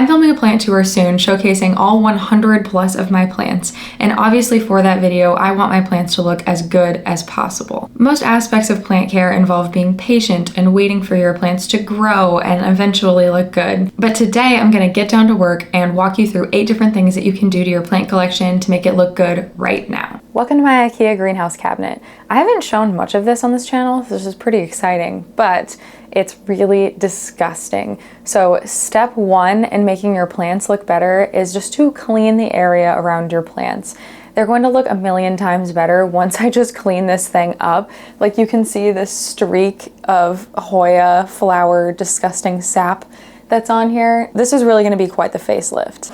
I'm filming a plant tour soon showcasing all 100 plus of my plants, and obviously for that video I want my plants to look as good as possible. Most aspects of plant care involve being patient and waiting for your plants to grow and eventually look good. But today I'm going to get down to work and walk you through 8 different things that you can do to your plant collection to make it look good right now. Welcome to my IKEA greenhouse cabinet. I haven't shown much of this on this channel, so this is pretty exciting, but it's really disgusting. So step 1 in making your plants look better is just to clean the area around your plants. They're going to look a million times better once I just clean this thing up. Like you can see this streak of Hoya flower disgusting sap that's on here. This is really going to be quite the facelift.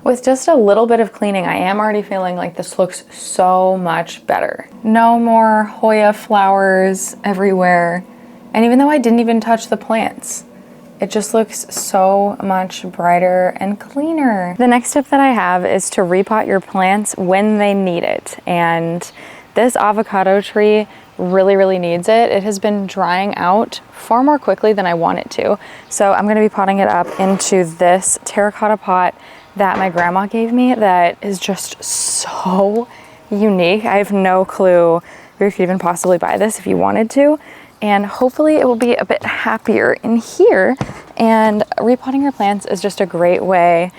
With just a little bit of cleaning, I am already feeling like this looks so much better. No more Hoya flowers everywhere. And even though I didn't even touch the plants, it just looks so much brighter and cleaner. The next tip that I have is to repot your plants when they need it. And this avocado tree really needs it. It has been drying out far more quickly than I want it to. So I'm gonna be potting it up into this terracotta pot that my grandma gave me that is just so unique. I have no clue where you could even possibly buy this if you wanted to. And hopefully it will be a bit happier in here. And repotting your plants is just a great way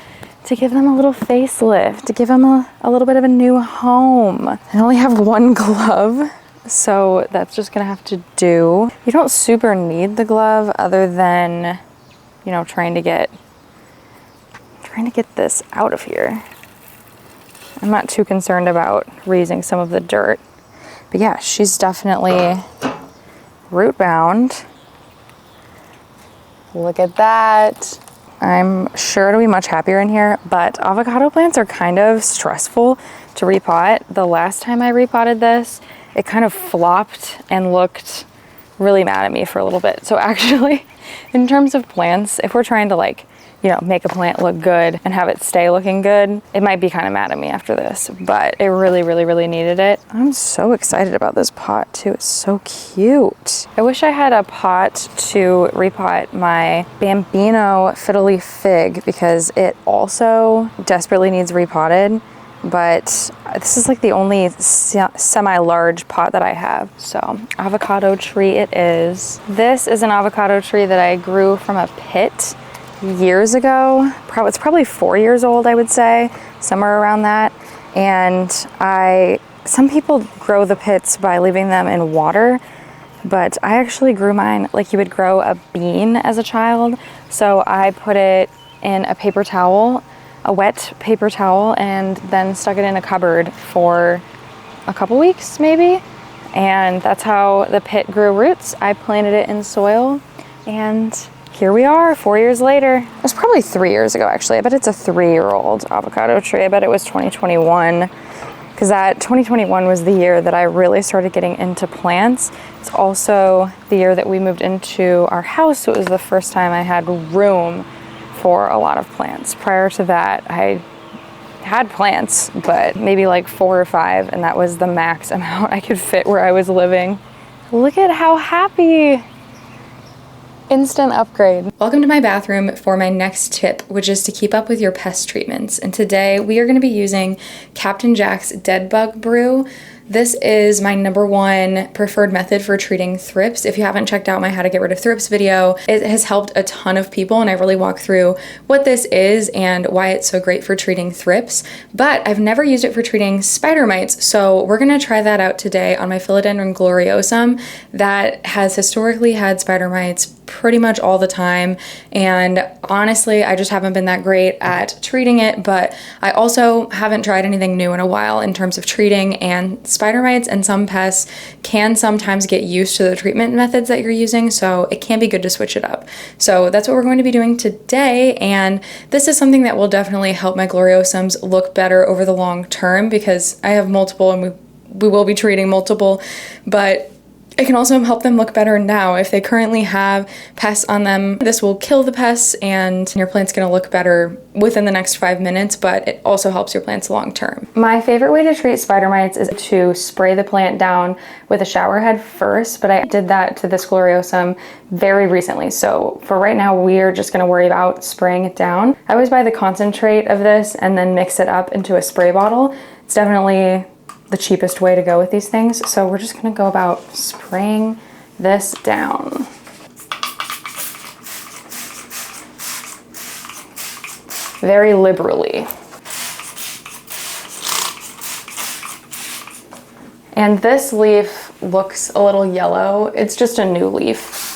to give them a little facelift, to give them a little bit of a new home. I only have one glove, so that's just gonna have to do. You don't super need the glove other than, you know, trying to get this out of here. I'm not too concerned about raising some of the dirt. But yeah, she's definitely root bound. Look at that. I'm sure it'll be much happier in here, but avocado plants are kind of stressful to repot. The last time I repotted this, it kind of flopped and looked really mad at me for a little bit. So actually, in terms of plants, if we're trying to like, you know, make a plant look good and have it stay looking good, it might be kind of mad at me after this, but it really needed it. I'm so excited about this pot too. It's so cute. I wish I had a pot to repot my Bambino fiddle leaf fig because it also desperately needs repotted, but this is like the only semi-large pot that I have. So avocado tree it is. This is an avocado tree that I grew from a pit years ago. It's probably 4 years old, I would say, somewhere around that. And I some people grow the pits by leaving them in water, but I actually grew mine like you would grow a bean as a child. So I put it in a paper towel, a wet paper towel, and then stuck it in a cupboard for a couple weeks maybe. And that's how the pit grew roots. I planted it in soil, and here we are 4 years later. It was probably 3 years ago actually. I bet it's a 3-year-old avocado tree. I bet it was 2021. Because that 2021 was the year that I really started getting into plants. It's also the year that we moved into our house, so it was the first time I had room for a lot of plants. Prior to that, I had plants, but maybe like 4 or 5, and that was the max amount I could fit where I was living. Look at how happy. Instant upgrade. Welcome to my bathroom for my next tip, which is to keep up with your pest treatments. And today we are going to be using Captain Jack's Dead Bug Brew. This is my #1 preferred method for treating thrips. If you haven't checked out my How to Get Rid of Thrips video, it has helped a ton of people, and I really walk through what this is and why it's so great for treating thrips. But I've never used it for treating spider mites, so we're gonna try that out today on my Philodendron gloriosum that has historically had spider mites pretty much all the time, and honestly I just haven't been that great at treating it. But I also haven't tried anything new in a while in terms of treating, and spider mites and some pests can sometimes get used to the treatment methods that you're using, so it can be good to switch it up. So that's what we're going to be doing today, and this is something that will definitely help my gloriosums look better over the long term, because I have multiple and we will be treating multiple, but it can also help them look better now. If they currently have pests on them, this will kill the pests and your plant's gonna look better within the next 5 minutes, but it also helps your plants long term. My favorite way to treat spider mites is to spray the plant down with a shower head first, but I did that to this gloriosum very recently. So for right now, we're just gonna worry about spraying it down. I always buy the concentrate of this and then mix it up into a spray bottle. It's definitely the cheapest way to go with these things. So we're just gonna go about spraying this down. Very liberally. And this leaf looks a little yellow. It's just a new leaf.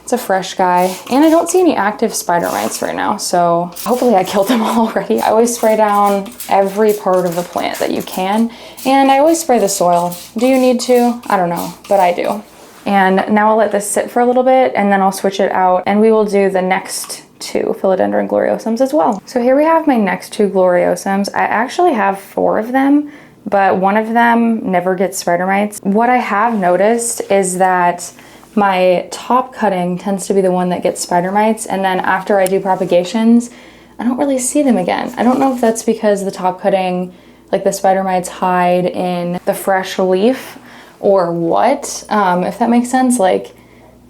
It's a fresh guy, and I don't see any active spider mites right now, so hopefully I killed them all already. I always spray down every part of the plant that you can, and I always spray the soil. Do you need to? I don't know, but I do. And now I'll let this sit for a little bit, and then I'll switch it out, and we will do the next 2 Philodendron gloriosums as well. So here we have my next 2 gloriosums. I actually have 4 of them, but one of them never gets spider mites. What I have noticed is that my top cutting tends to be the one that gets spider mites, and then after I do propagations, I don't really see them again. I don't know if that's because the top cutting, like the spider mites hide in the fresh leaf or what, if that makes sense. Like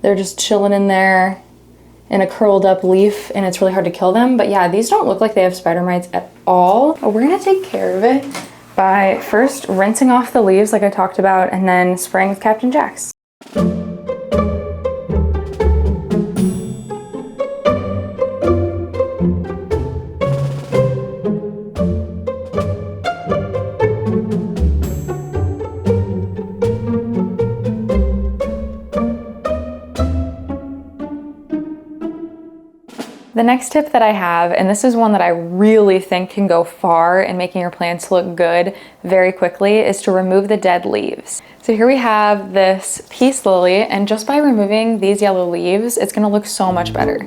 they're just chilling in there in a curled up leaf and it's really hard to kill them. But yeah, these don't look like they have spider mites at all. But we're gonna take care of it by first rinsing off the leaves like I talked about, and then spraying with Captain Jack's. The next tip that I have, and this is one that I really think can go far in making your plants look good very quickly, is to remove the dead leaves. So here we have this peace lily, and just by removing these yellow leaves, it's gonna look so much better.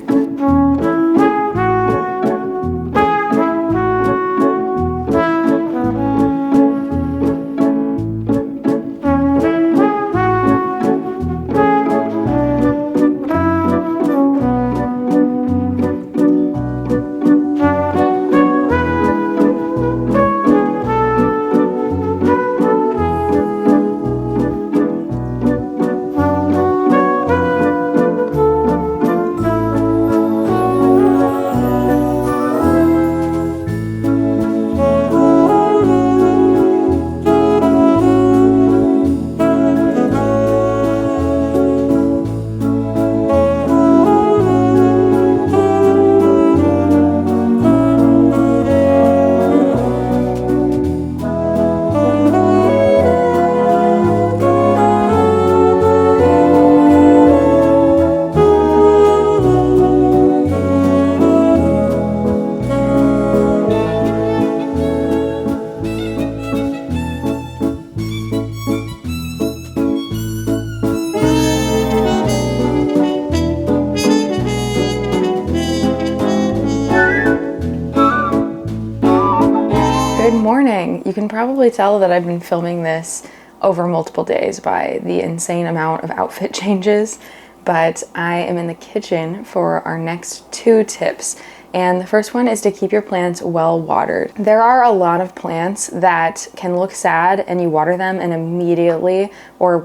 probably tell that I've been filming this over multiple days by the insane amount of outfit changes, but I am in the kitchen for our next 2 tips. And the first one is to keep your plants well watered. There are a lot of plants that can look sad and you water them and immediately, or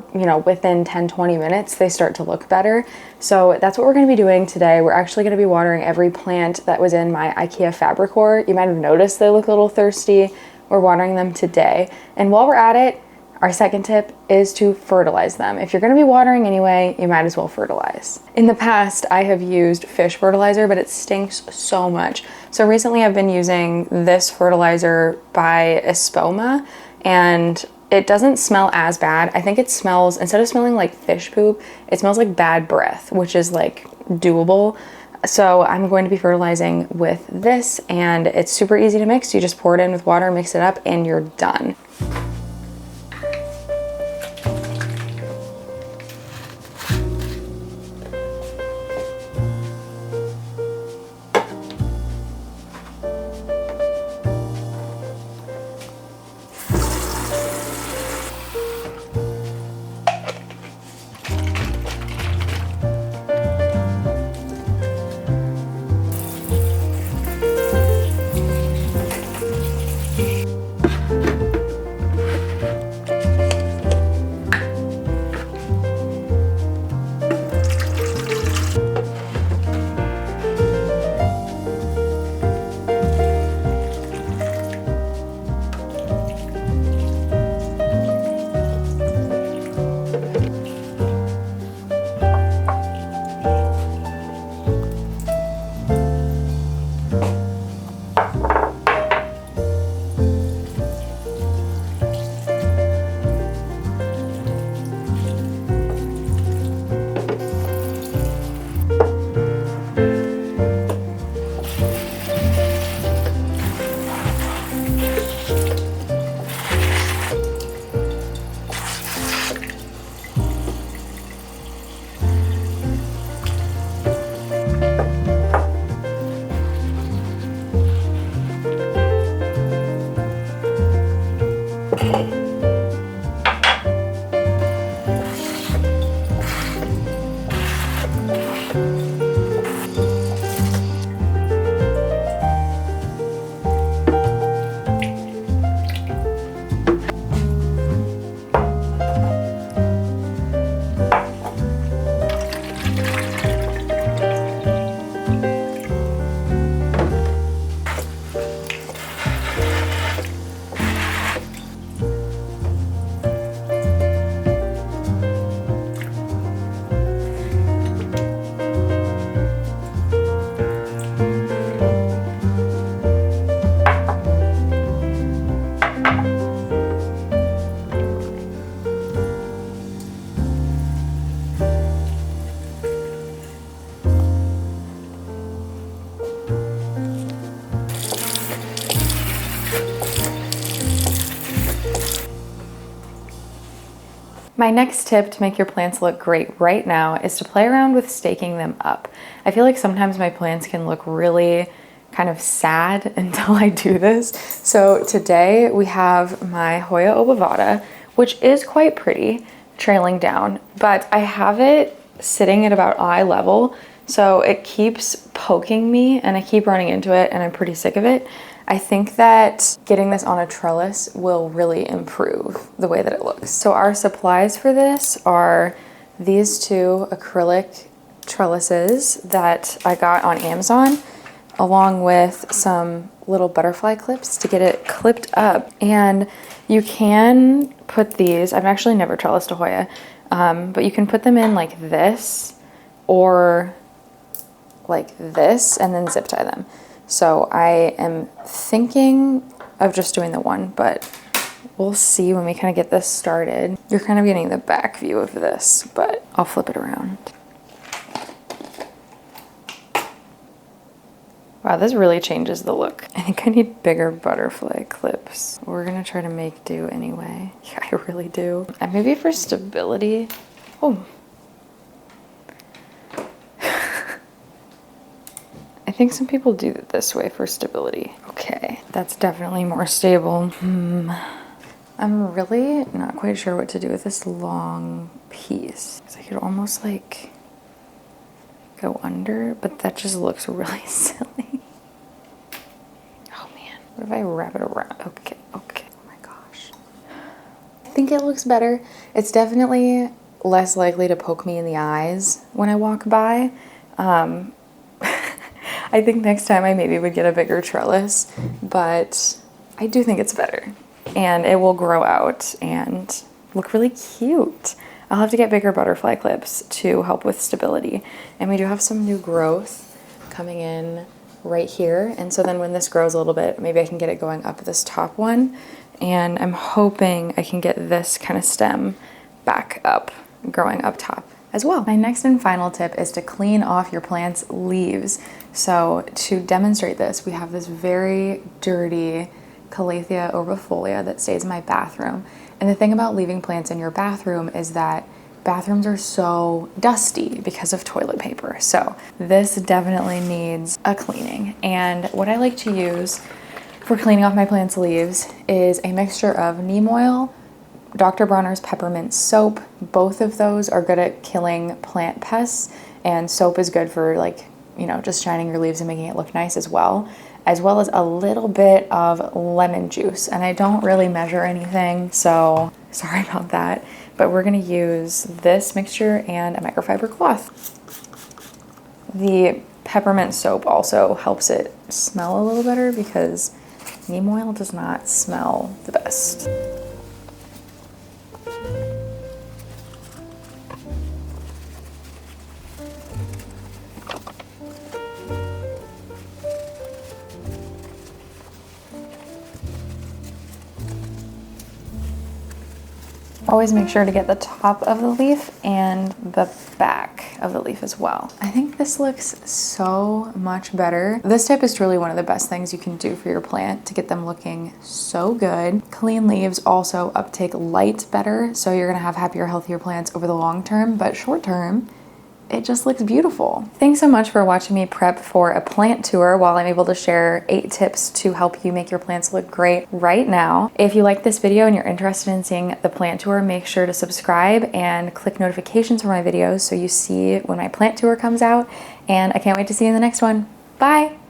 within 10-20 minutes, they start to look better. So that's what we're gonna be doing today. We're actually gonna be watering every plant that was in my IKEA Fabricor. You might have noticed they look a little thirsty. We're watering them today. And while we're at it, our second tip is to fertilize them. If you're gonna be watering anyway, you might as well fertilize. In the past, I have used fish fertilizer, but it stinks so much. So recently I've been using this fertilizer by Espoma, and it doesn't smell as bad. I think it smells, instead of smelling like fish poop, it smells like bad breath, which is like doable. So I'm going to be fertilizing with this, and it's super easy to mix. You just pour it in with water, mix it up, and you're done. My next tip to make your plants look great right now is to play around with staking them up. I feel like sometimes my plants can look really kind of sad until I do this. So today we have my Hoya obovata, which is quite pretty, trailing down, but I have it sitting at about eye level, so it keeps poking me and I keep running into it and I'm pretty sick of it. I think that getting this on a trellis will really improve the way that it looks. So our supplies for this are these 2 acrylic trellises that I got on Amazon, along with some little butterfly clips to get it clipped up. And you can put these, I've actually never trellised a Hoya, but you can put them in like this or like this and then zip tie them. So I am thinking of just doing the one, but we'll see when we kind of get this started. You're kind of getting the back view of this, but I'll flip it around. Wow, this really changes the look. I think I need bigger butterfly clips. We're gonna try to make do anyway. Yeah, I really do. And maybe for stability. Oh. I think some people do it this way for stability. Okay, that's definitely more stable. I'm really not quite sure what to do with this long piece. So I could almost like go under, but that just looks really silly. Oh man, what if I wrap it around? Okay, okay, oh my gosh. I think it looks better. It's definitely less likely to poke me in the eyes when I walk by. I think next time I maybe would get a bigger trellis, but I do think it's better. And it will grow out and look really cute. I'll have to get bigger butterfly clips to help with stability. And we do have some new growth coming in right here. And so then when this grows a little bit, maybe I can get it going up this top one. And I'm hoping I can get this kind of stem back up, growing up top as well. My next and final tip is to clean off your plant's leaves. So to demonstrate this, we have this very dirty Calathea ovifolia that stays in my bathroom. And the thing about leaving plants in your bathroom is that bathrooms are so dusty because of toilet paper. So this definitely needs a cleaning. And what I like to use for cleaning off my plant's leaves is a mixture of neem oil, Dr. Bronner's peppermint soap. Both of those are good at killing plant pests, and soap is good for, like, you know, just shining your leaves and making it look nice as well as a little bit of lemon juice. And I don't really measure anything, so sorry about that, but we're gonna use this mixture and a microfiber cloth. The peppermint soap also helps it smell a little better because neem oil does not smell the best. Always make sure to get the top of the leaf and the back of the leaf as well. I think this looks so much better. This tip is truly one of the best things you can do for your plant to get them looking so good. Clean leaves also uptake light better, so you're gonna have happier, healthier plants over the long term, but short term, it just looks beautiful. Thanks so much for watching me prep for a plant tour while I'm able to share 8 tips to help you make your plants look great right now. If you like this video and you're interested in seeing the plant tour, make sure to subscribe and click notifications for my videos so you see when my plant tour comes out. And I can't wait to see you in the next one. Bye!